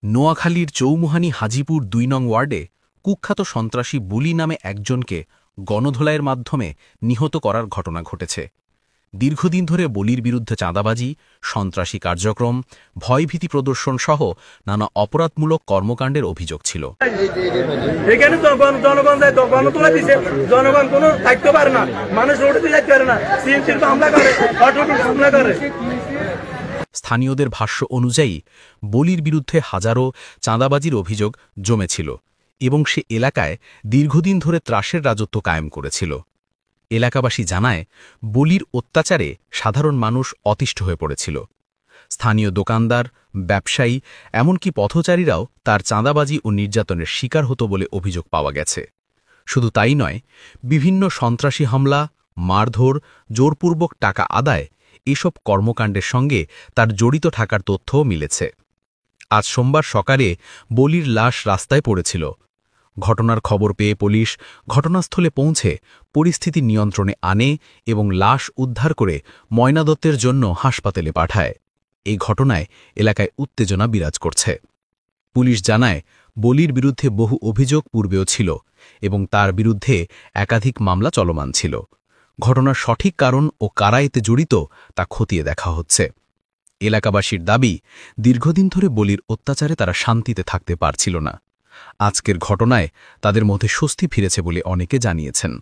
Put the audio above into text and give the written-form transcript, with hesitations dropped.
নোয়াখালীর চৌমুহানী হাজিপুর ২ নং ওয়ার্ডে কুখ্যাত সন্ত্রাসী বুলি নামে একজনকে গণধোলাইয়ের মাধ্যমে নিহত করার ঘটনা ঘটেছে। দীর্ঘদিন ধরে বলির বিরুদ্ধে চাঁদাবাজি, সন্ত্রাসী কার্যক্রম, ভয়ভীতি প্রদর্শন সহ নানা অপরাধমূলক কর্মকাণ্ডের অভিযোগ ছিল। এখানে জনগণ কোনো থাকতে পারে না, মানুষ রোডে যাইতে পারে না, হামলা করে, হামলা করে। স্থানীয়দের ভাষ্য অনুযায়ী বলির বিরুদ্ধে হাজারো চাঁদাবাজির অভিযোগ জমেছিল এবং সে এলাকায় দীর্ঘদিন ধরে ত্রাসের রাজত্ব কায়েম করেছিল। এলাকাবাসী জানায়, বলির অত্যাচারে সাধারণ মানুষ অতিষ্ঠ হয়ে পড়েছিল। স্থানীয় দোকানদার, ব্যবসায়ী, এমনকি পথচারীরাও তার চাঁদাবাজি ও নির্যাতনের শিকার হতো বলে অভিযোগ পাওয়া গেছে। শুধু তাই নয়, বিভিন্ন সন্ত্রাসী হামলা, মারধর, জোরপূর্বক টাকা আদায় এসব কর্মকাণ্ডের সঙ্গে তার জড়িত থাকার তথ্যও মিলেছে। আজ সোমবার সকালে বলির লাশ রাস্তায় পড়েছিল। ঘটনার খবর পেয়ে পুলিশ ঘটনাস্থলে পৌঁছে পরিস্থিতি নিয়ন্ত্রণে আনে এবং লাশ উদ্ধার করে ময়নাতদন্তের জন্য হাসপাতালে পাঠায়। এই ঘটনায় এলাকায় উত্তেজনা বিরাজ করছে। পুলিশ জানায়, বলির বিরুদ্ধে বহু অভিযোগ পূর্বেও ছিল এবং তার বিরুদ্ধে একাধিক মামলা চলমান ছিল। ঘটনার সঠিক কারণ ও কারা এতে জড়িত তা খতিয়ে দেখা হচ্ছে। এলাকাবাসীর দাবি, দীর্ঘদিন ধরে বলির অত্যাচারে তারা শান্তিতে থাকতে পারছিল না। আজকের ঘটনায় তাদের মধ্যে স্বস্তি ফিরেছে বলে অনেকে জানিয়েছেন।